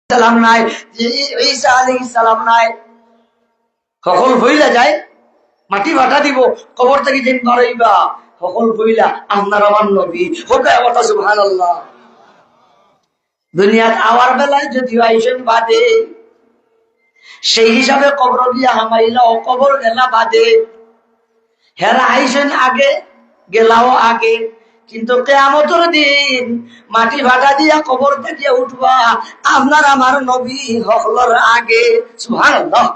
সালাম নাই, যে ঈসা আলাইহিস সালাম নাই, সকল ভইলা যায় মাটি ভাটা দিব কবর থেকে যেন বাড়াইবা সকল ভইলা আপনার আমার নবী হোকা কথা সুবহানাল্লাহ। দুনিয়ার আওয়ার বেলায় যদি আইসেন বাদে সেই হিসাবে কবর দিয়া হামাইলা ও কবর গেলা বাদে, হেরা আইসেন আগে গেলাও আগে, কিন্তু কিয়ামতের দিন মাটি ভাটা দিয়া কবর থেকে উঠবা আপনার আমার নবী হকলর আগে সুবহানাল্লাহ।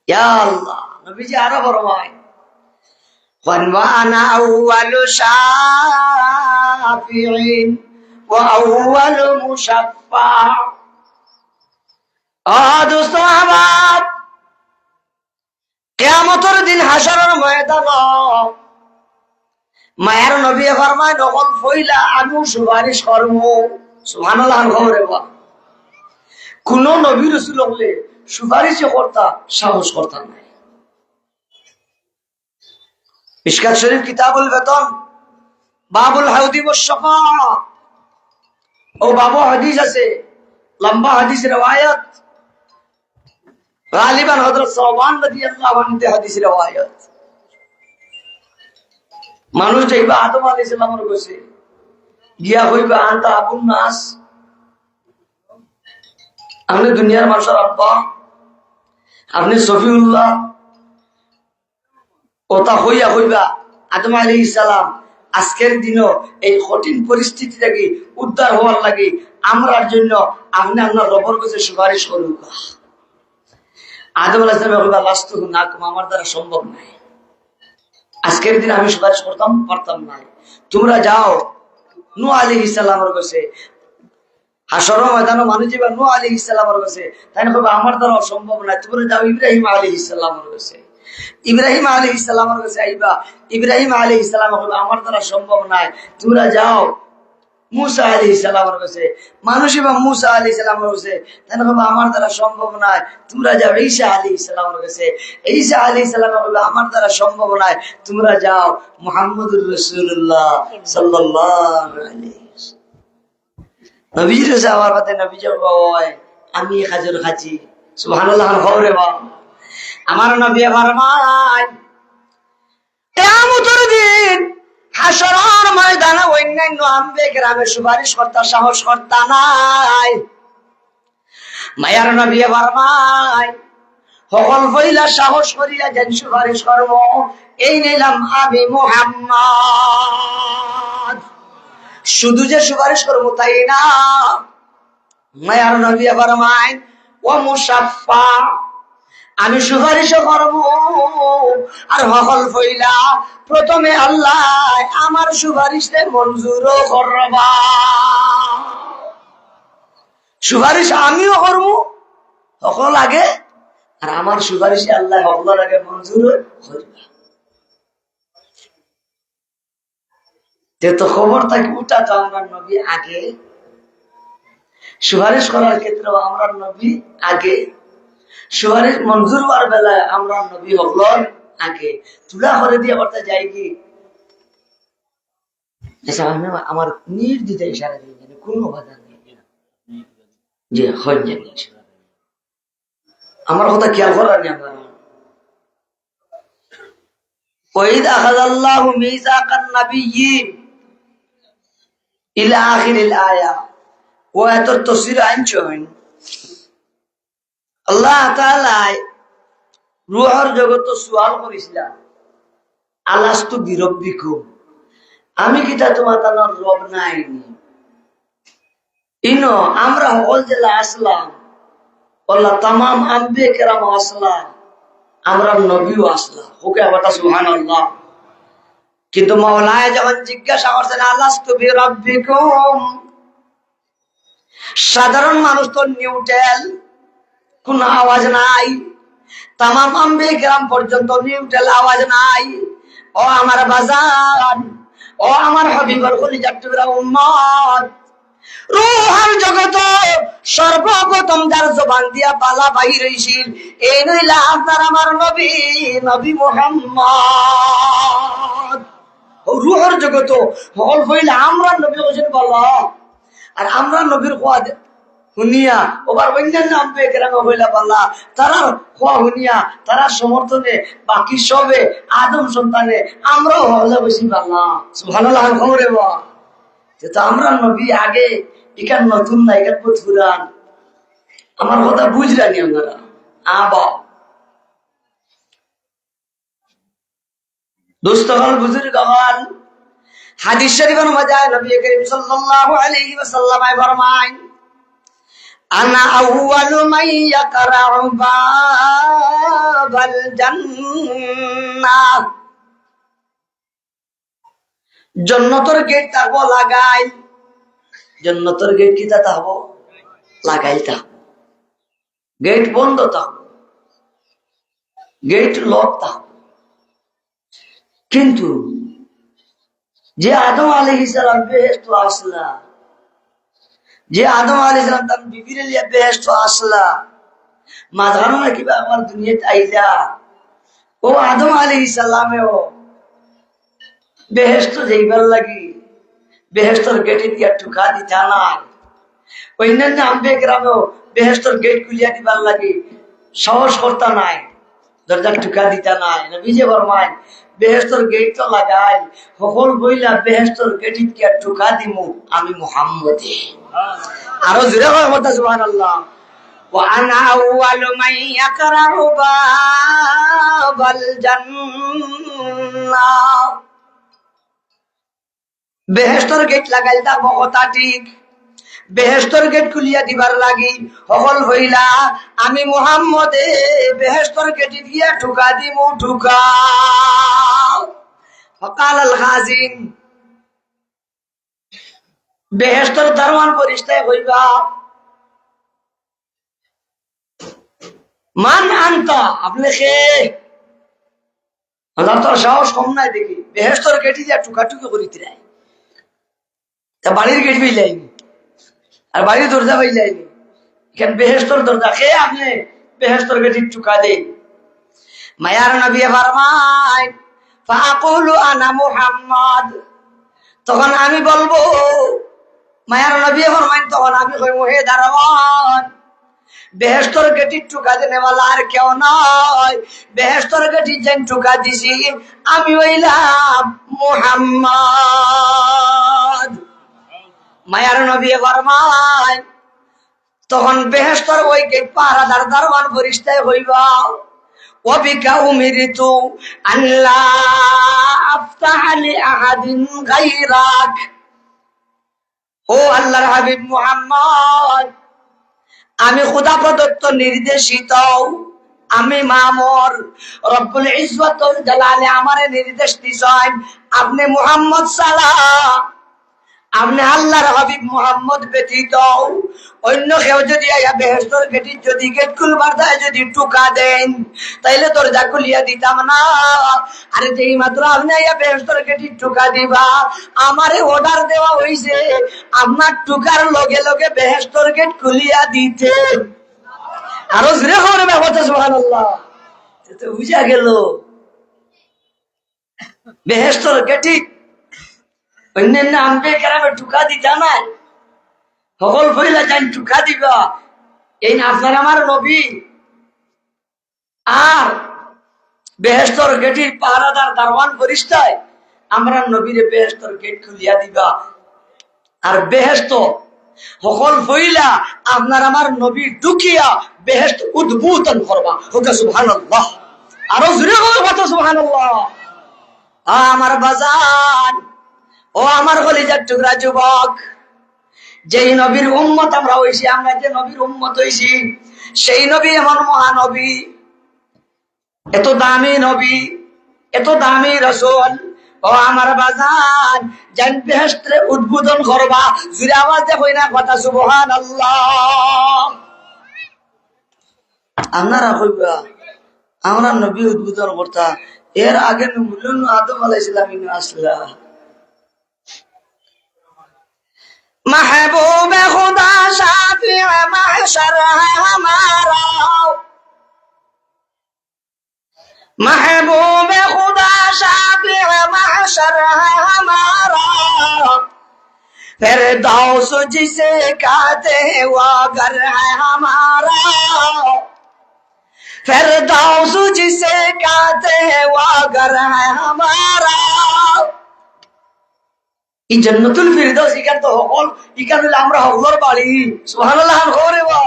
ইয়া আল্লাহ, নবীজি আরো বড় হয় ওয়ানা আউয়ালু শাফিঈন ওয়া আউয়ালু মুশাফফা। দোস্ত আমার, কিয়ামতের দিন হাসরের ময়দান মায়ের নবী ফরমায় নকল ফইলা আমি সুপারিশ করব সুবহানাল্লাহ। কোন নবী রাসূল হলে সুপারিশ করতা সাহস করতা নাই। মিশকাত শরীফ কিতাবুল বেতন বাবুল হাউদি ওয়াস শাফা ও বাবু হাদিস আছে, লম্বা হাদিস রওয়ায়াত গালিবান হযরত সাওবান রাদিয়াল্লাহু আনহু হাদিস রওয়ায়াত। মানুষ যাইবা আদম আলাইহিস সালামের কাছে গিয়া হইবা আনতা আবুন নাস, আপনি দুনিয়ার মানুষের আব্বা, আপনি সফিউল্লাহ, ওটা হইয়া হইবা আদম আলাইহিস সালাম আজকের দিনও এই কঠিন পরিস্থিতি থেকে উদ্ধার হওয়ার লাগে আমরার জন্য আপনি আপনার রবের কাছে সুপারিশ করুন। আদম আলাইহিস সালাম বলবা লাস্তু নাকুম, আমার দ্বারা সম্ভব নাই, আজকের দিন আমি সুপারিশ করতাম পারতাম না, তোমরা যাও নূহ আলাইহিস সালামের কাছে। হাসরের ময়দানে মানুষ যাবে নূহ আলাইহিস সালামের কাছে, তাই না বলবা আমার দ্বারা সম্ভব নাই, তোমরা যাও ইব্রাহিম আলাইহিস সালামের কাছে। ইব্রাহিম আলাইহিস সালামের কাছে আইবা, ইব্রাহিম আলাইহিস সালাম বলবা আমার দ্বারা সম্ভব নাই, তোমরা যাও মুসা আলাইহিস সালামের কাছে। মানুষ বা মুসা আলাইহিস সালামের কাছে, তাই না বলবা আমার দ্বারা সম্ভব নাই, তোমরা যাও ঈসা আলাইহিস সালামের কাছে। ঈসা আলাইহিস সালাম বলবা আমার দ্বারা সম্ভব নাই, তোমরা যাও মুহাম্মদুর রাসূলুল্লাহ সাল্লাল্লাহু আলাইহি ওয়াসাল্লাম। নবীর কাছে আমার কথা নবী বলবা ওই আমি খাজর খাচ্ছি সুবহানাল্লাহ। খবরে বা আমার নবী ফরমায় কিয়ামতের দিন হাসরের ময়দানে অন্যান্য আম্বিয়া কেরামের সুপারিশ করতে সাহস করতে নাই। মায়ার নবী ফরমায় সকল ফইলা সাহস করিয়া যেন সুপারিশ করব, এই নিলাম আমি মুহাম্মদ। শুধু যে সুপারিশ করবো তাই না, মায়ার নবী ফরমায় ওয়া মুশাফফা, আমি সুপারিশ করব আর সকল ফইলা প্রথমে আল্লাহ আমার সুপারিশে মঞ্জুর করবা। সুপারিশ আমিও করব সকল আগে, আর আমার সুপারিশে আল্লাহ সকলের আগে মঞ্জুর করবা। তো খবর থাকে উঠা তো আমরা নবী আগে, সুপারিশ করার ক্ষেত্রে আমরা নবী আগে, সুপারিশ মঞ্জুর হওয়ার বেলায় আমরা নবী হকলর আগে। তুলা করে দিয়ে করতে যাই কি আমার নির্দিত ইশারা দিয়ে কোনো বাধা নেই যে আমার কথা খেয়াল করার নেই। আমরা ওয়াইদ আখাযাল্লাহু মিসাকান নাবিয়্যিন ইলা আখিরিল আয়া ওয়া আয়াতুত তাফসীর আইনছেন আল্লাহ তাআলা রূহের জগৎ সুয়াল করেছিলেন আলাস্তু বিরব্বিকুম, আমি কিটা তোমার তার রব নাই ইনো আমরা হল জেলা আসলাম আল্লাহ তামাম আম্বিয়া কেরাম আসলাম, আমরা নবীও আসলাম ওকে আবার সুবহানাল্লাহ। কিন্তু মাওলানা যখন জিজ্ঞাসা করছেন আলাস্তু বিরব্বিকুম, সাধারণ মানুষ তো নিউট্রাল, কোন আওয়াজ নাই, তামাম আম্বিয়া কেরাম পর্যন্ত নিউট্রাল আওয়াজ নাই। ও আমার বাজান, ও আমার হাবিবুর কলিজার টুকরা উম্মত, রূহের জগত সর্বপ্রথম যার জবান দিয়া বালা বাহির হইছিল এই নইলা আপনার আমার নবী, নবী মুহাম্মদ। রুহের জগত হল হইলে আমরা নবী হোসেন বলা আর আমরা নবীর খোয়া শুনিয়া ওবার অন্যান্য আম্পে কেরামে হইলা পাল্লা তারা খোয়া শুনিয়া তারা সমর্থনে বাকি সবে আদম সন্তানে আমরাও হলে বেশি পাল্লা সুবহানাল্লাহ খবরে বা তো আমরা নবী আগে এখান নতুন না এখান পুরান আমার কথা বুঝলানি আপনারা আবা দোস্তগণ বুজুর্গগণ হাদিস শরীফের মধ্যে নবী করিম সাল্লাল্লাহু আলাইহি ওয়াসাল্লাম ফরমায় আনা আউয়ালু মান ইয়াকরাউ বাবাল জান্নাহ জান্নাতের গেট তাকবো লাগাই জান্নাতের গেট কি তাকবো লাগাইতা গেট বন্ধ তা গেট লক তা কিন্তু যে আদম আলাইহিস সালাম বেহেশত আসলা যে আদম আলাইহিস সালাম তার বিবির লিয়া বেহেশত আসলা মাঝখানে না কিবা আমার দুনিয়াতে আইলা ও আদম আলাইহিস সালামেও বেহেশত যাইবার লাগি বেহেশতর গেটে দিয়া ঠুকা দিতা না অন্যান্য আম্বে গ্রামেও বেহেশতর গেট খুলিয়া দিবার লাগি সাহস করতা নাই দরজা ঠুকা দিতা নাই নবী যে ফরমায় বেহেশতর গেট তো লাগাই সকল বইলা বেহেশতর গেটিত কি ঠুকা দিমু আমি মুহাম্মদে আরো জোরে হয় কথা সুবহানাল্লাহ ওয়া আনা আউয়ালু মান ইয়াকরাউ বাবাল জান্নাহ বেহেশতর গেট লাগাইতা কথা ঠিক বেহেশতর গেট খুলিয়া দিবার লাগি সকল হইলা আমি মুহাম্মদে বেহেশতর গেট দিয়া ঠুকা দিমু ঠুকা ফকাল আল খাজিন বেহেশতর দরওয়ান ফেরেশতায় কইবা মান আনতা আপনি কে আমার তো সাহস কম নাই দেখি বেহেশতর গেট দিয়া ঠুকা ঠুকি করিতে রায় তা বাড়ির গেট বইলাই আর বাড়ির দরজা বইলাইনি এখানে বেহেশতর দরজা খেয়ে আপনি বেহেশতর গেট ঠুকা দেন মায়ার নবী ফরমায় ফাকুলু আনা মুহাম্মদ তখন আমি বলবো মায়ার নবী ফরমায় তখন আমি কইব হে দারওয়ান বেহেশতর গেট ঠুকা দেনে वाला আর কেউ নয় বেহেশতর গেট যেন ঠুকা দিছি আমি হইলাম মুহাম্মদ মায়ার নবী ফরমায় তখন বেহেশতর ওই গেট পাহারাদার দারওয়ান ফেরেশতায় হইবা ওয়াবিকা উমিরতু আল্লা আফতাহ লি আহাদিন গায়রাক ও আল্লাহর হাবিব মুহাম্মদ আমি খোদা প্রদত্ত নির্দেশিত আমি মামুর রব্বুল ইজ্জত ওয়াল জালালে আমারে নির্দেশ দিছেন আপনি মুহাম্মদ সাল্লাল্লাহু আপনি আল্লাহর হাবিব মুহাম্মদ ব্যতীত অন্য কেউ যদি আয়া বেহেশতর গেট যদি গেট খুলবার দেয় যদি ঠুকা দেন তাইলে দরজা খুলিয়া দিতাম না আরে যেই মাত্র আপনি আয়া বেহেশতর গেট ঠুকা দিবা আমারে অর্ডার দেওয়া হইছে আপনার ঠুকার লগে লগে বেহেশতর গেট খুলিয়া দিতে আরো জোরে হবে বাবা সুবহানাল্লাহ তো বুঝা গেল বেহেশতর গেট অন্যান্য আম্বে কেরামে ঠুকা দিতা না সকল ফইলা যান ঠুকা দিবা এই না আপনার আমার নবী আর বেহেশতর গেটির পাহারাদার দারওয়ান ফেরেশতায় আমরা নবীরে বেহেশতর গেট খুলিয়া দিবা আর বেহেশত সকল ফইলা আপনার আমার নবী ঢুকিয়া বেহেশত উদ্বোধন করবা ওটা সুবহানাল্লাহ আরো জোরে কথা সুবহানাল্লাহ আমার বাজান ও আমার কলিজার টুকরা যুবক যেই নবীর উম্মত আমরা হইছি আমরা যে নবীর উম্মত হইছি সেই নবী এমন মহানবী এত দামি নবী এত দামি রাসূল ও আমার বাজান জান বেহেশতে উদ্বোধন করবা জোরে আওয়াজে কই না কথা সুবহানাল্লাহ আপনারা কইবা আমরা নবী উদ্বোধন করতা এর আগে নূর আদম আলাইহিস সালাম আসলা महबूब खुदा शाफी महशर है हमारा महबूब खुदा शाफी महशर महशर है हमारा, फिरदौस जिसे कहते हैं वो घर है हमारा, फिरदौस जिसे कहते हैं वो घर है हमारा। এই জান্নাতুল ফিরদাউস ইকান তো হল ইকান হইলে আমরা হলর বাড়ি সুবহানাল্লাহ হরে বা,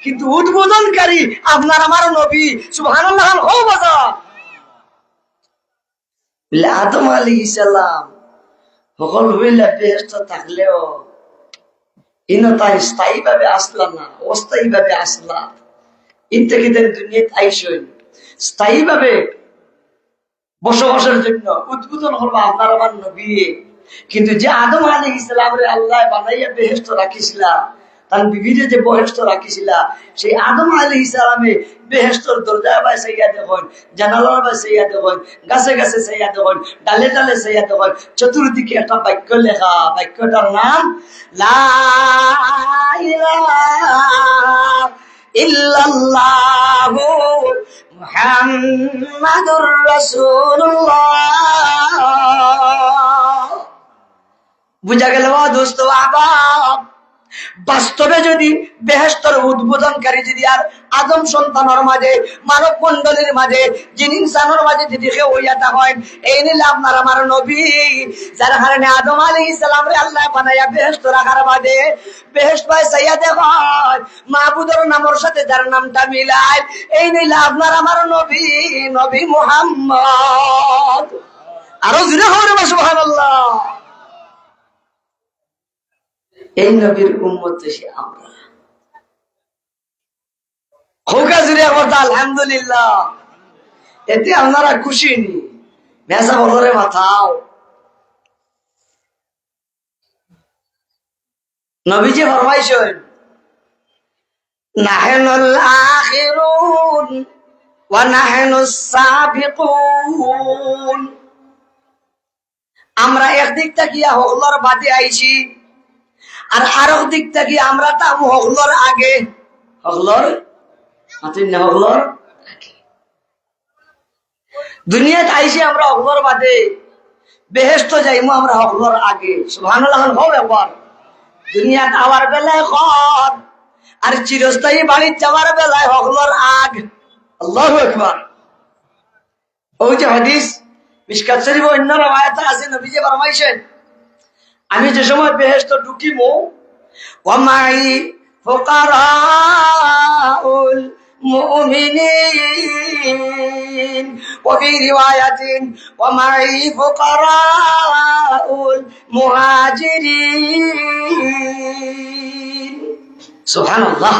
কিন্তু উদ্বোধনকারী আপনার আমার নবী সুবহানাল্লাহ হো বাজা। আদম আলাইহিস সালাম হল হইলে বেহেশত থাকলেও ইনো তাই স্থায়ী ভাবে আসলা না, অস্থায়ী ভাবে আসলা। ইনতে দুনিয়াতে আইসেন স্থায়ী ভাবে বসবাসের জন্য উদ্বোধন করবো আপনার আমার নবী। কিন্তু যে আদম আলাইহিস সালামরে আল্লাহ বানাইয়া বেহেশত রাখিছিলা, তার বিবিরে যে বেহেশত রাখিছিলা, সেই আদম আলাইহিস সালামে বেহেশতর দরজা বাই সাইয়া দেখুন, জানালার বাই সাইয়া দেখুন, গাছে গাছে সাইয়া দেখুন, ডালে ডালে সাইয়া দেখুন, চতুর্দিকে একটা বাক্য লেখা, বাক্যটার নাম লা ইলাহা ইল্লাল্লাহু মুহাম্মাদুর রাসূলুল্লাহ। বুঝা গেল দোস্ত আবাব, বাস্তবে যদি বেহেশতের উদ্বোধনকারী যদি আর আদম সন্তানের মাঝে মানব মন্ডলীর মাঝে যিনি ইনসানের মাঝে যদি কেউ হইয়াটা হয়, এই নিলে আপনার আমার নবী, যার কারণে আদম আলাইহিস সালাম রে আল্লাহ বানাইয়া বেহেশত রাখার বাদে বেহেশত পায় সাইয়া দেখয় মাহবুদের নামের সাথে যার নামটা মিলায়, এই নিলে আপনার আমার নবী, নবী মুহাম্মদ। আরো জোরে হবে না সুবহানাল্লাহ। এই নবীর উম্মত সে আমরা খোকা জুড়ে আমার আলহামদুলিল্লাহ। এতে আপনারা খুশি নি মেসা বলরে মাথাও। নবীজি ফরমাইছেন নাহনুল আখিরুন ওয়া নাহনুস সাবিকুন, আমরা একদিক তাকিয়া হকলর বাদে আইছি, আর আরেক দিক থেকে আমরা তাম হকলর আগে। হকলর না হকলর আগে দুনিয়াতে আইসি আমরা হকলর বাদে, বেহেশত যাইমু আমরা হকলর আগে। সুবহানাল্লাহ হও একবার। দুনিয়াতে আওয়ার বেলায় হক, আর চিরস্থায়ী বাড়ি যাওয়ার বেলায় হকলর আগ। আল্লাহু আকবার। ওই যে হাদিস মিশকাত শরীফ অন্য রওয়ায়াতে আছে, নবীজি ফরমাইছেন আমি যে সময় বেহেশত ঢুকিমু ওয়ামাই ফুকারাউল মুমিনিন ওয়া ফি রিওয়ায়াতিন ওয়ামাই ফুকারাউল মুহাজিরিন। সুবহানাল্লাহ।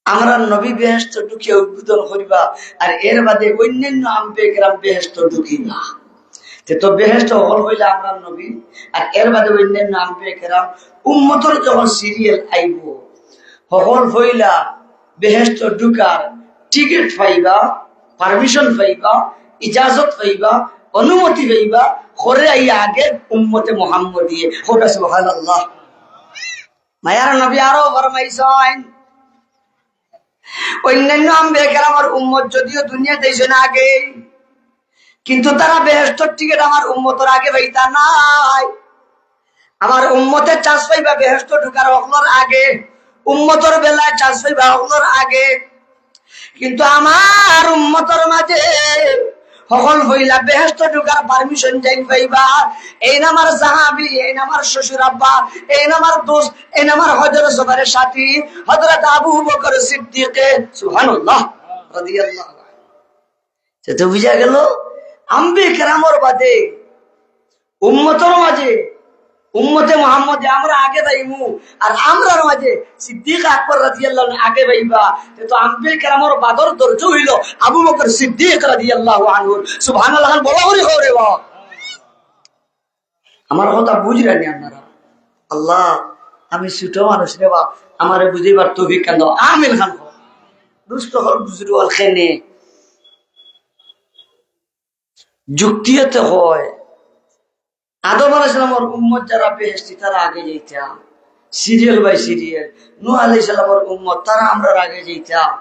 আমরা নবী বেহেশত ঢুকিয়ে উদ্বোধন করিবা, আর এর বাদে অন্যান্য আম্বে কেরাম বেহেশত ঢুকিবা। তো বেহেশত হল হইলে আমরা নবী, আর এর বাদে অন্যান্য আম্বে কেরাম উম্মতর যখন সিরিয়াল আইব, হল হইলা বেহেশত ঢুকার টিকিট পাইবা, পারমিশন পাইবা, ইজাজত পাইবা, অনুমতি পাইবা, করে আইয়া আগে উম্মতে মুহাম্মদিয়ে হোটা। সুবহানাল্লাহ। মায়ার নবী আরো ফরমাইছেন অন্যান্য আম্বে কেরামের উম্মত যদিও দুনিয়াতে এসে আগে, কিন্তু তারা বেহেশতর টিকিট আমার উম্মতের আগে পাইতা নাই। আমার উম্মতের চান্স পাইবা বেহেশত ঢুকার হকলর আগে, উম্মতের বেলায় চান্স পাইবা হকলর আগে। কিন্তু আমার উম্মতের মাঝে সকল হইলা বেহেশত ঢুকার পারমিশন যাই পাইবা এই নামার সাহাবী, এই নামার শ্বশুর আব্বা, এই নামার দোস্ত, এই নামার হযরত সফরের সাথী হযরত আবু বকর সিদ্দিক সুবহানাল্লাহ রাদিয়াল্লাহু আনহু। সেটা বুঝা গেল আম্বে কেরামর বাদে উম্মতের মাঝে উম্মতে মুহাম্মদে আমরা আগে যাইমু, আর আমরার মাঝে সিদ্দিক আকবর রাদিয়াল্লাহু আনহু আগে যাইবা। তো আম্বে কেরামর বাদর দরজা হইল আবু বকর সিদ্দিক রাদিয়াল্লাহু আনহু। সুবহানাল্লাহ বলা হরি হরে বা। আমার কথা বুঝলেন আপনারা? আল্লাহ আমি ছোট মানুষ রে বা, আমারে বুঝিবার তৌফিক কেন দাও। আমিন খান দুষ্ট হল বুঝরু আল খেনে যুক্তিতে হয়। আদম আলাইহিস সালামের উম্মত যারা বেহেশতি তারা আগে যাইতাম, সিরিয়াল বাই সিরিয়াল। নূহ আলাইহিস সালামের উম্মত তারা আমরা আগে যাইতাম।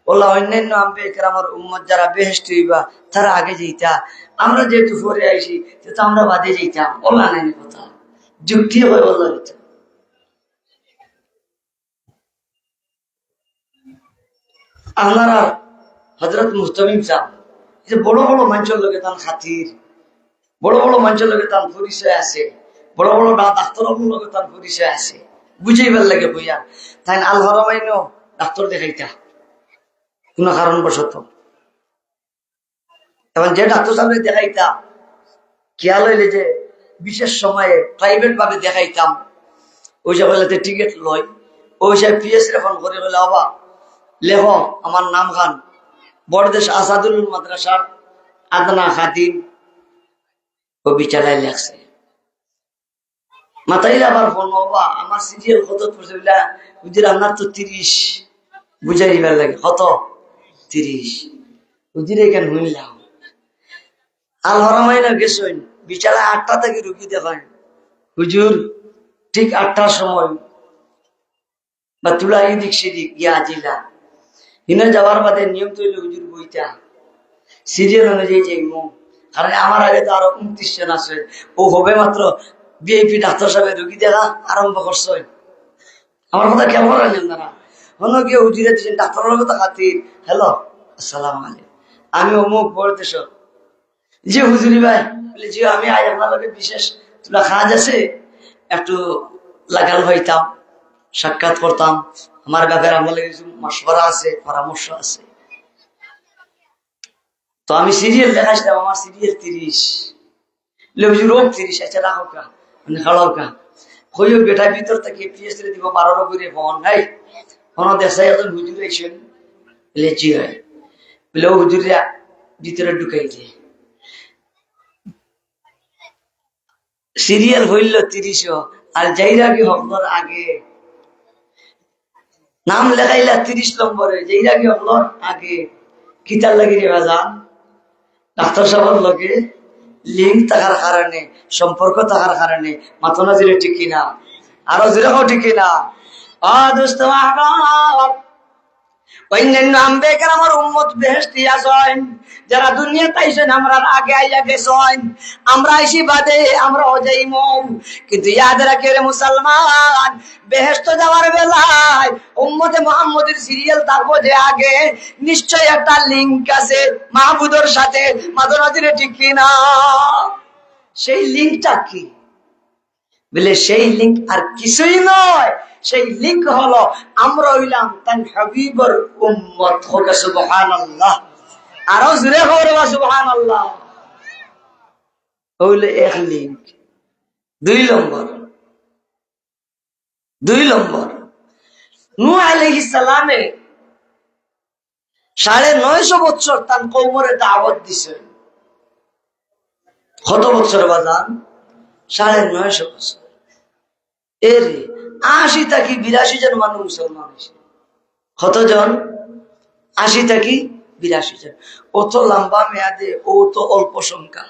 ওলা অন্যান্য আম্বেকের আমার উম্মত যারা বেহেশত হইবা তারা আগে যেতা, আমরা যেহেতু পরে আইসি তো আমরা বাদে যেতাম। ওলা নেন কথা যুক্তি হয় ওলা হইত। আপনারা হযরত মুহতামিম সাহেব যে বড় বড় মানুষের লোকে তার খাতির, বড় বড় মানুষের লোকে তার পরিচয় আছে, বড় বড় ডাক্তার লোকে তার পরিচয় আছে, বুঝাইবার লাগে বইয়া তাই আল হরামাইন ডাক্তার দেখাইতা কোন কারণ বশত। এখন যে ডাক্তার সাহেব দেখাইতা খেয়াল হইলে যে বিশেষ সময়ে প্রাইভেট ভাবে দেখাইতাম, ওই সব হইলে টিকিট লয়, ওই সব পিএস ফোন করে বলে বাবা লেখ আমার নাম খান বড়দেশ আসাদুল মাদ্রাসার আদনা খাতিম ও বিচারায় লেখছে। মাথায় আবার ফোন বাবা আমার সিরিয়াল কত পড়ছে বুঝির আপনার তো 30 বুঝাইবার লাগে কত 30 বুঝির এখানে হইলাম। আল হরামাইনা গেছেন বিচারা 8টা থেকে রুগী দেখান হুজুর ঠিক 8টার সময় বা তুলা এদিক সেদিক গিয়া জিলা হিনে যাওয়ার বাদে নিয়ম তৈরি হুজুর বইটা সিরিয়াল অনুযায়ী যাইমু, কারণ আমার আগে তো আরো 29 জন আছে, ও হবে মাত্র ভিআইপি ডাক্তার সাহেব রুগী দেখা আরম্ভ করছে। আমার কথা কেমন রাখলেন না হলো গিয়ে হুজুরে দিচ্ছেন ডাক্তারের কথা খাতির, হ্যালো আসসালাম আলাইকুম আমি অমুক বড়দেশ জি হুজুরি ভাই বলে জি আমি আজ আপনার লোকের বিশেষ তুলা কাজ আছে একটু লাগাল হইতাম সাক্ষাৎ করতাম, আমার ব্যাপারে আমার কিছু মশওয়ারা আছে পরামর্শ আছে। তো আমি সিরিয়াল দেখাইছিলাম আমার সিরিয়াল 30 হুজুর 30 আচ্ছা রাখো কা মানে খাড়াও কা কইও বেটার ভিতর থেকে পিএস রে দিব 12 করে ফোন নাই ফোন দেশাই এখন হুজুর আইছেন বলে জি হয় বলে হুজুরিয়া ভিতরে ঢুকাই দিয়ে সিরিয়াল হইল 30 আর যাইরা কি হকর আগে নাম লেখাইলা 30 নম্বরে যাইরা কি হকর আগে কিতার লাগি রে বাজান ডাক্তার সাহেবের লগে লিঙ্ক থাকার কারণে সম্পর্ক থাকার কারণে মাথনা জিরে ঠিক কিনা আরো জিরাও ঠিক কিনা দোস্ত অন্যান্য আম্বেকের আমার উম্মত বেহেশতি আছেন যারা দুনিয়াতে আইছেন আমরা আগে আইয়া গেছেন, আমরা আইসি বাদে আমরা যাইম, কিন্তু ইয়াদ রাখে রে মুসলমান বেহেশত যাওয়ার বেলায় উম্মতে মুহাম্মদের সিরিয়াল থাকবো যে আগে নিশ্চয় একটা লিংক আছে মাহবুদের সাথে মাদনা দিলে ঠিক কিনা। সেই লিংকটা কি বলে সেই লিংক আর কিছুই নয়, সেই লিংক হলো আমরা হইলাম তার হাবিবর উম্মত। হোক সুবহানাল্লাহ, আরো জোরে হোক সুবহানাল্লাহ। হইলে এক লিংক। 2 নম্বর নূহ আলাইহিস সালামে 950 বছর তার কওমরে দাওয়াত দিছেন। কত বছর বাজান? 950 বছর। এর 80 থেকে 82 জন মানুষ মুসলমান হয়েছে। কতজন? 80 থেকে 82 জন। অত লম্বা মেয়াদে ও তো অল্প সংখ্যা,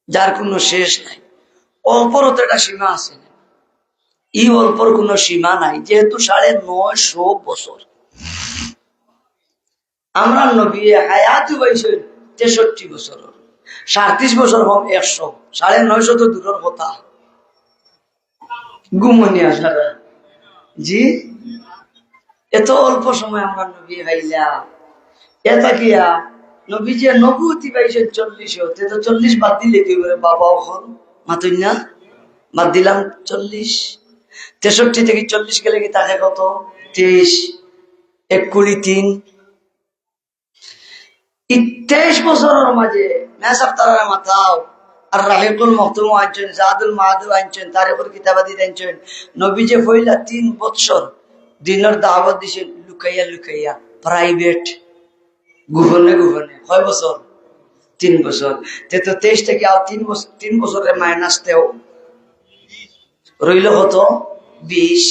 যার কোনো শেষ নাই। অল্পর তো একটা সীমা আছে না, এই অল্পর কোনো সীমা নাই, যেহেতু 950 বছর। আমরা নবী হায়াত হয়েছেন 63 বছর, 37 বছর হোক 100, 950 তো দূরের কথা। গুমনি আসারা জি এত অল্প সময় আমরা নবী হইলাম। এটা কিয়া নবী যে নবুতি পাইছেন 40, তে তো 40 বাদ দিলে কি করে বাবা এখন মাতুই না বাদ দিলাম 40, 63 থেকে 40 গেলে কি তাকে কত 23, 1 20 3 23 বছরের মাঝে মেসাব তারা মাথাও আর রাহিকুল মখতুম আনছেন, জাদুল মাহাদু আনছেন, তারিখুল কিতাবাদি আনছেন। নবী যে পয়লা 3 বছর দিনের দাওয়াত দিছেন লুকাইয়া লুকাইয়া, প্রাইভেট গোপনে গোপনে। কয় বছর? 3 বছর। তে তো 23 থেকে আর 3 বছরের মাইনাস তেও রইল কত? 20।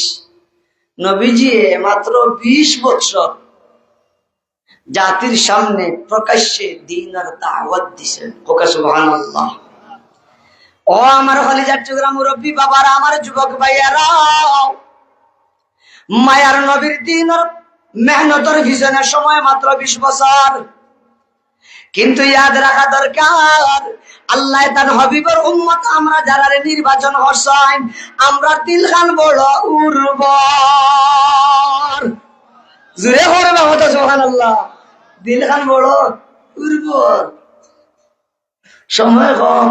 নবীজি মাত্র 20 বছর জাতির সামনে প্রকাশ্যে দ্বীনের দাওয়াত দিছেন। সুবহানাল্লাহ। ও আমার কলিজার টুকরা মুরব্বী বাবারা, আমার যুবক ভাইয়ারা, মায়ার নবীর দ্বীনের মেহনতের পিছনে সময় মাত্র 20 বছর। কিন্তু ইয়াদ রাখা দরকার, আল্লাহ তার হাবিবের উম্মত আমরা যারা নির্বাচন করছেন, আমরা দিলখান বড় উর্বর। জুড়ে করে না হতো সুবহানাল্লাহ। দিলখান বড় উর্বর, সময় কম,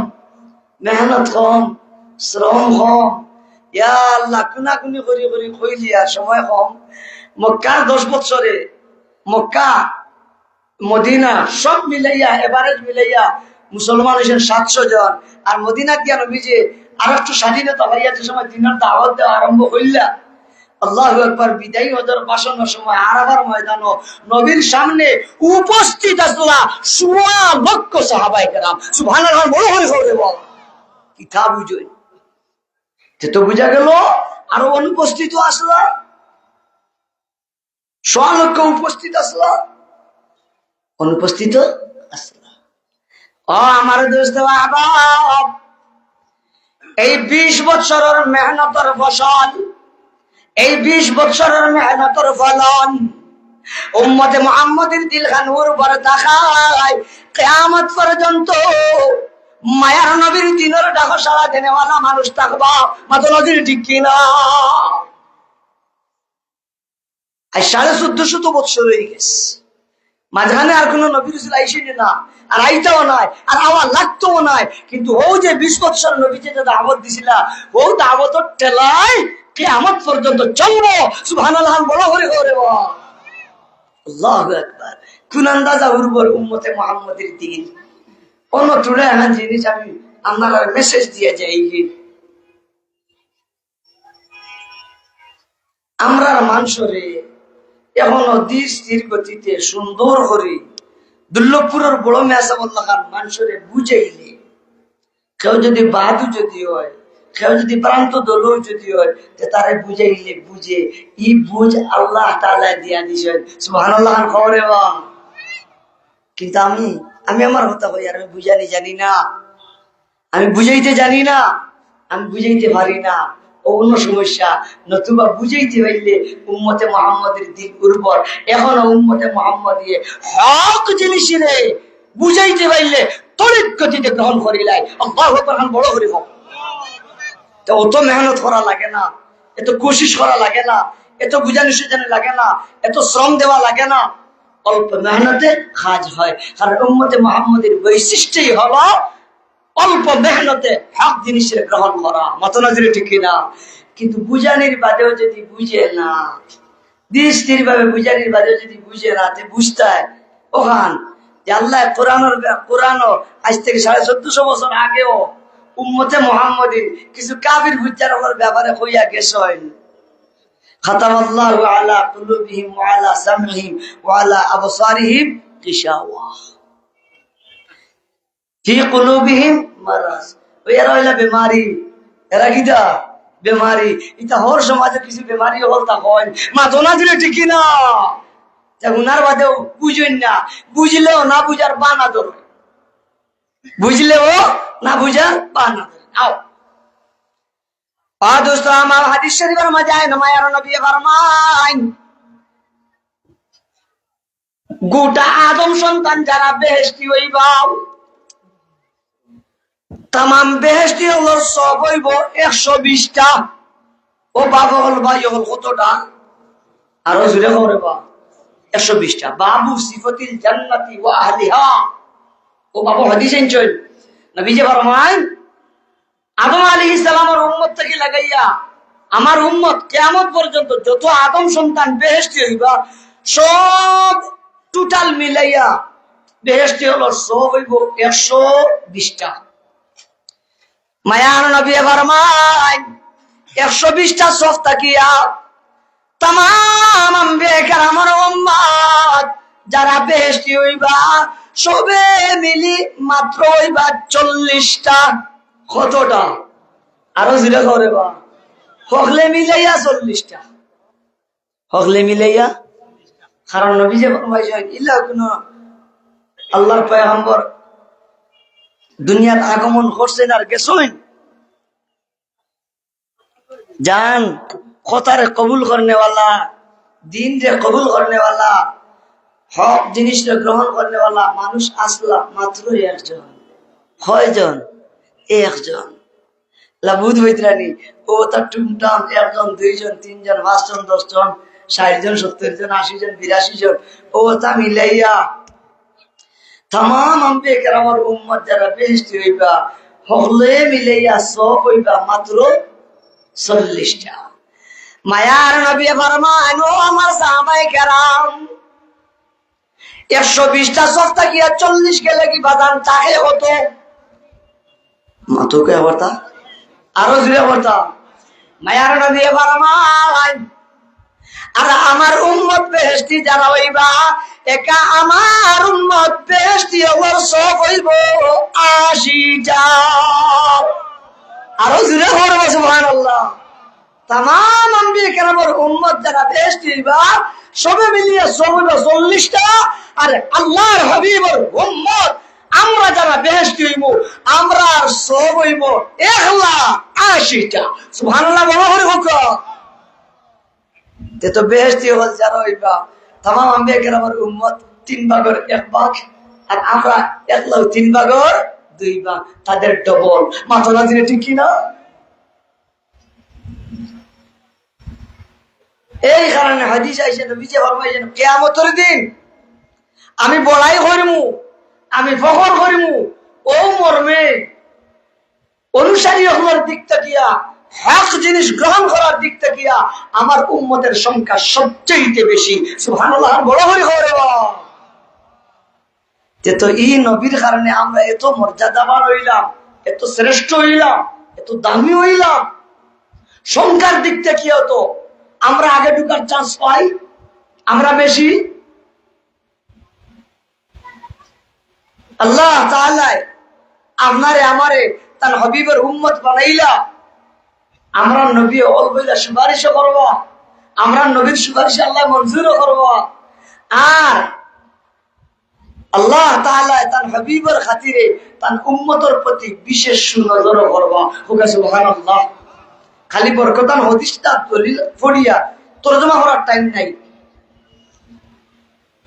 মেহনত কম, শ্রম কম। ইয়া আল্লাহ কুনাকুনি করি করি কইলিয়া সময় কম। মক্কা 10 বছরে, মক্কা মদিনা সব মিলাইয়া এভারেজ মিলাইয়া মুসলমান হয়েছেন 700 জন। আর মদিনা গিয়া নবীজি আর একটু স্বাধীনতা হইয়া যে সময় দিনের দাওয়াত দেওয়া আরম্ভ হইলা, আল্লাহু আকবার, বিদায়ী হজর ভাষণের সময় আরাফার ময়দানও নবীর সামনে উপস্থিত আসলা 16 লক্ষ সাহাবায়ে কেরাম। সুবহানাল্লাহ, বড় হরি করে বল কিতাব বুঝই তো বুঝা গেল। আরো অনুপস্থিত আসলা 16 লক্ষ উপস্থিত আসলা, অনুপস্থিত আসলা। ও আমার দোস্ত আহবাব, এই 20 বছরের মেহনতের ফসল, এই 20 বছরের মেহনতের ফলন উম্মতে মুহাম্মাদের দিলখান উর্বর দেখায় কিয়ামত পর্যন্ত। মায়ার নবীর দিনের ডাক সারা দেনেওয়ালা মানুষ থাকবা, মাত্র নদীর ঠিক কিনা। আর 1450 বছর হয়ে গেছে, মাঝখানে আর কোন নবীর রাসূল আইসেনি না, আর আইতাও নাই, আর আওয়াজ লাগতোও নাই। কিন্তু ও যে 20 বছর নবী যে দাওয়াত দিছিলা, ও দাওয়াতের ঠেলায় কিয়ামত পর্যন্ত চলবো। সুবহানাল্লাহ, বড় করে করে বল আল্লাহু আকবার। কোন আন্দাজা উর্বর উম্মতে মুহাম্মাদের দিন। অন্য টুলে এমন জিনিস আমি আপনারা মেসেজ দিয়ে যাই, আমরা মানুষরে এখনো ধীর গতিতে সুন্দর করে দুর্লভপুরের বড় মেসাবুল্লাহ খান মানুষরে বুঝাইলে, কেউ যদি বাদু যদি হয়, কেউ যদি প্রান্ত দল যদি হয়, তারে বুঝাইলে বুঝে ই বুঝ আল্লাহ তাআলা দিয়া দিছেন। সুবহানাল্লাহ, খবরে বা। কিন্তু আমি আমার কথা কই, আর আমি বুঝানি জানি না, আমি বুঝাইতে জানি না, আমি বুঝাইতে পারি না, অন্য সমস্যা। নতুবা বুঝাইতে হইলে উম্মতে মুহাম্মাদের দিন উর্বর। এখনো উম্মতে মুহাম্মাদিয়ে হক জিনিস রে বুঝাইতে পাইলে তড়িৎ গতিতে গ্রহণ করিলাই। আল্লাহু আকবার, বড় করে হোক। তো অত মেহনত করা লাগে না, এত কোশিশ করা লাগে না, এত বুঝানি সুঝানি লাগে না, এত শ্রম দেওয়া লাগে না, অল্প মেহনতে কাজ হয়। কারণ উম্মতে মুহাম্মাদের বৈশিষ্ট্যই হলো অল্প মেহনতে হক জিনিসের গ্রহণ করা। মতনজরে ঠিক কিনা? কিন্তু বুঝানির বাদেও যদি বুঝে না, দৃষ্টির ভাবে বুঝানির বাদেও যদি বুঝে না, তে বুঝতে ওখান যে আল্লাহ কোরআনও আজ থেকে 1450 বছর আগেও উম্মতে মুহাম্মাদির কিছু কাফির বুঝার ব্যাপারে হইয়া গেছেন। খাতামাল্লাহু আলা কুলুবিহিম ওয়া আলা সামইহিম ওয়া আলা আবসারিহিম গিশাওয়া, ফি কুলুবিহিম মারাজ। এরা হইলা বেমারি, এরা কিটা বেমারি। এটা হর সমাজে কিছু বেমারি হল তা হয় মাথো না দিলে ঠিকই না। উনার বাদেও বুঝেন না, বুঝলেও না বুঝার বানা ধরে, বুঝলেও না বুঝার বানা ধরে। আও দোস্ত আমার হাদিস শরীফের মাঝে আয় নমায়ার নবী ফরমান, গোটা আদম সন্তান যারা বেহেশতি হইবা, তামাম বেহেশতি হল সব হইব 120টা। ও বাবা হল ভাই হল কতটা? আরো জুড়ে খবরে বা 120টা। বাবু সিফতিল জান্নাতি ওয়া আহলিহা। ও বাবু হাদিস এনচল নবী যে ফরমান, আদম আলাইহিস সালামের উম্মত থেকে লাগাইয়া আমার উম্মত কিয়ামত পর্যন্ত যত আদম সন্তান বেহেশতি হইবা, সব টোটাল মিলাইয়া বেহেশতি হলো সব হইব 120টা। মায়ার নবী ফরমান 120টা সফ তাকিয়া তামাম আম্বিয়া আমার উম্মত যারা বেহেশতি হইবা, সবে মিলি মাত্র হইবা 40টা। কতটা? আরো জিরা করে বা হকলে মিলাইয়া 40টা, হকলে মিলাইয়া। কারণ নবী যে ফরমাইছেন, ইল্লা কোন আল্লাহর পয়গম্বর দুনিয়ার আগমন করছেন আর গেছেন, জান কথারে কবুল করনেওয়ালা দিন রে কবুল করনেওয়ালা, হক জিনিসটা গ্রহণ করনেওয়ালা মানুষ আসলা মাত্র একজন। কয়জন? একজন। লাভুত হইতরানি ও তার টুমটাম 1 জন 2 জন 3 জন 5 জন 10 জন 60 জন 70 জন 80 জন 82 জন ও তা মিলাইয়া তাম আম্বিয়া কেরামের উম্মত যারা বেহেশতি হইবা হলে মিলাইয়া সব হইবা মাত্র 40টা। মায়ার নবী ফরমান, ও আমার সাহাবায়ে কেরাম, 120টা সফতা কি 40 গেলে কি বাদান চাহে হতো? মাতুকে আবারতা আরো জুড়ে বলতা। মায়ার নবী ফরমান, আর আমার উম্মত বেহেশতি যারা হইবা, একা আমার উম্মত বেহেশতি হওয়ার সব হইব 80টা। আরো জুড়ে বলবো সুবহানাল্লাহ। তামাম আম্বিয়া কেরামের উম্মত যারা বেহেশতি হইবা সবে মিলিয়ে সব হইব 40টা। আর আল্লাহর হাবিবের উম্মত আমরা যারা বেহেশতি হইব আমরা সব হইব 180টা। সুবহানাল্লাহ বলা হরি হোক। তে তো বেহেশতি হল যারা হইবা তামাম আম্বিয়া কেরামের উম্মত 3 ভাগের 1 ভাগ, আর আমরা 1/3 ভাগের 2 ভাগ, তাদের ডবল। মাথা দিলে ঠিক কিনা? এই কারণে হাদিস আইছে নবীজি ফরমাইছেন, কিয়ামতের দিন আমি বড়াই করিমু, আমি ফখর করিমু ও মর্মে অনুসারী হওয়ার দিক থেকে, হক জিনিস গ্রহণ করার দিক থেকে আমার উম্মতের সংখ্যা সবচেয়ে বেশি। সুবহানাল্লাহ বড় হরি হরে যে তো এই নবীর কারণে আমরা এত মর্যাদাবান হইলাম, এত শ্রেষ্ঠ হইলাম, এত দামি হইলাম। সংখ্যার দিক থেকে তো আমরা আগে ঢুকার চান্স পাই, আমরা বেশি। আল্লাহ তাআলা আপনারে আমারে তার হাবিবের উম্মত বানাইলা, আমরা নবী অল বইলা সুপারিশ করব, আমরা নবীর সুপারিশ আল্লাহ মঞ্জুর করব। আর আল্লাহ তাআলা তার হাবিবের খাতিরে তার উম্মতের প্রতি বিশেষ সুনজর করব। সুবহানাল্লাহ। খালি বরকতান হাদিসটা দলিল পড়িয়া তরজমা করার টাইম নাই।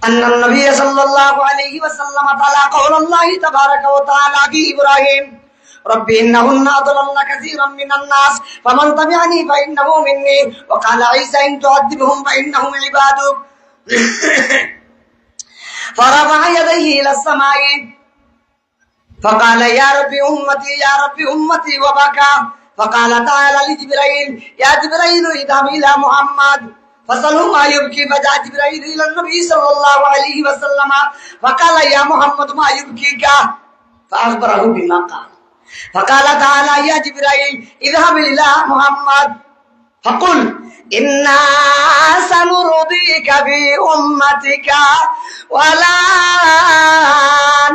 আন্নান নবী সাল্লাল্লাহু আলাইহি ওয়াসাল্লাম তাআলা কাওলাল্লাহি তাবারাকা ওয়া তাআলা বি ইব্রাহিম, রব্বি ইন্নাহুন্না আদাল্লাল্না কাসীরাম মিনান নাস ফামান তাবিআনি ফাইন্নাহু মিন্নী ওয়া ক্বালা ঈসা ইন তুআযিবহুম ফাইন্নাহুম ইবাদুক ফারাফা ইয়াদাইহি ইলাস সামাই ফাকালা ইয়া রাব্বি উম্মতি ওয়া বাকা فقال تعالى لجبرائيل يا جبرائيل اذهب الى محمد فسأله ما يبكي فجاء جبرائيل الى النبي صلى الله عليه وسلم فقال يا محمد ما يبكيك فأخبره بما قال فقال تعالى يا جبرائيل اذهب الى محمد فقل إنا سنرضيك بأمتك ولا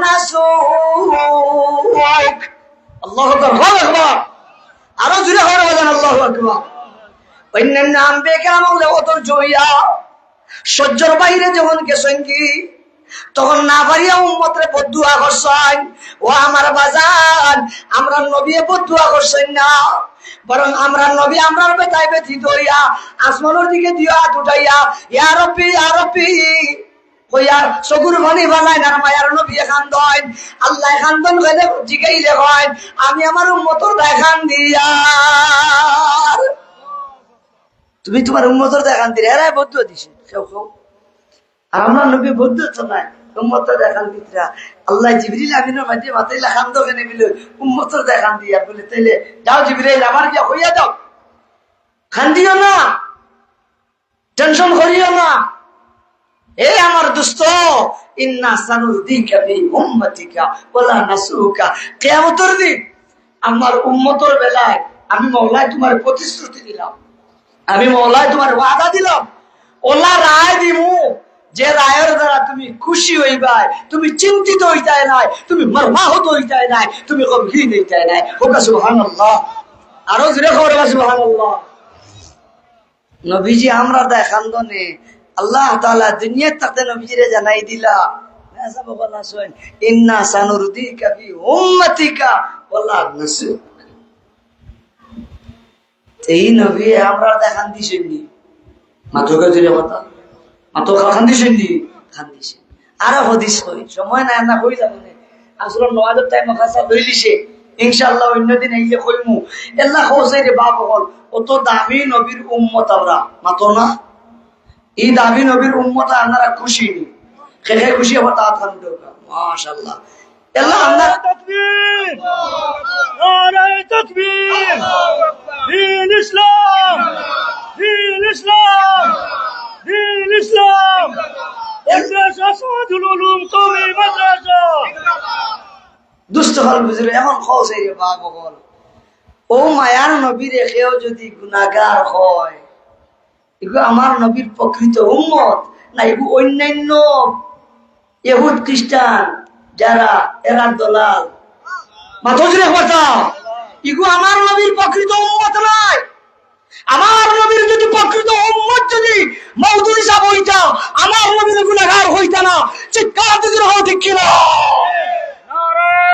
نسوك الله أكبر আরো জুড়ে হয়ে বলেন আল্লাহু আকবার। অন্যান্য আম্বিয়া কেরাম অধৈর্য হইয়া সহ্যের বাইরে যখন গেছেন কি তখন না পারিয়া উম্মতরে বদদুয়া করছেন। ও আমার বাজান, আমরা নবী বদদুয়া করছেন না, বরং আমরা নবী আমরার বেতায় ব্যথিত হইয়া আসমানের দিকে দিয়া হাত উঠাইয়া ইয়া রাব্বি ইয়া রাব্বি কইয়া চকুর পানি বানায় না মায়ার নবী খান্দন। আল্লাহ খান্দন কইলে জিগাইলে হয় আমি আমার উম্মতর দেখান দিয়া, তুমি তোমার উম্মতর দেখান দিলে এরা বদ্ধ দিছে কেউ কেউ। আর আমার নবী বদ্ধ তো নাই, উম্মতর দেখান দিতরা। আল্লাহ জিবরিল আমিনের মাঝে মাথাইলা খান্দ কেনে বিলে উম্মতর দেখান দিয়া বলে তাইলে যাও জিবরিল আমার গিয়া হইয়া যাও, খান্দিও না, টেনশন করিও না। এ আমার দোস্ত, ইন্না সানুরদিকা বি উম্মতিকা ওয়ালা নাসুকা। কিয়ামতের দিন আমার উম্মতের বেলায় আমি মওলাই তোমার প্রতিশ্রুতি দিলাম, আমি মওলাই তোমার ওয়াদা দিলাম, ওলা রায় দিমু যে রায়ের দ্বারা তুমি খুশি হইবাই, তুমি চিন্তিত হইতাই নাই, তুমি মর্মাহত হইতাই নাই, তুমি গমগীন হইতাই নাই। হোক সুবহানাল্লাহ। আরো জোরে খবর সুবহানাল্লাহ। নবীজি আমরা দেখান দনে আল্লাহ তাআলা দুনিয়ার তাতে নবীজিরে জানাই দিলা ऐसा বলা শুন ইন্না সানুরদিকা বি উম্মতিকা ওয়ালা নাসুক। এই নবী আমরা দেখান দিছেন নি মাত্র কইলে কথা মাতো খান্দিছেন নি খান্দিছে আর হদিস কই সময় না না কই যাব না আসলে নওয়াজের টাইম খাসা লই দিছে ইনশাআল্লাহ অন্যদিন আইলে কইমু আল্লাহ হোসেন রে বাপ বল অত দামি নবীর উম্মত আমরা মাতো না এই দামি নবীর উম্মত আপনারা খুশি নি খেখে খুশি হবো তা থান মাশাআল্লাহ আল্লাহ আমরা تكبير نعرة تكبير دين الإسلام دين الإسلام دين الإسلام مدرسة سعد العلوم قومي مدرسة দুষ্ট হল বুঝলে এখন খোঁজে রে বাপ বল ও মায়ার নবীর কেউ যদি গুনাহগার হয় এগো আমার নবীর প্রকৃত উম্মত না এগো অন্যান্য ইহুদ খ্রিস্টান যারা এরা দলাল মাথজরে কথা এগো আমার নবীর প্রকৃত উম্মত নয় আমার নবীর যদি প্রকৃত উম্মত যদি মওদুদ হিসাব হইতা আমার নবীর গুনাহগার হইতা না চিৎকার দিতে হও ঠিক কিনা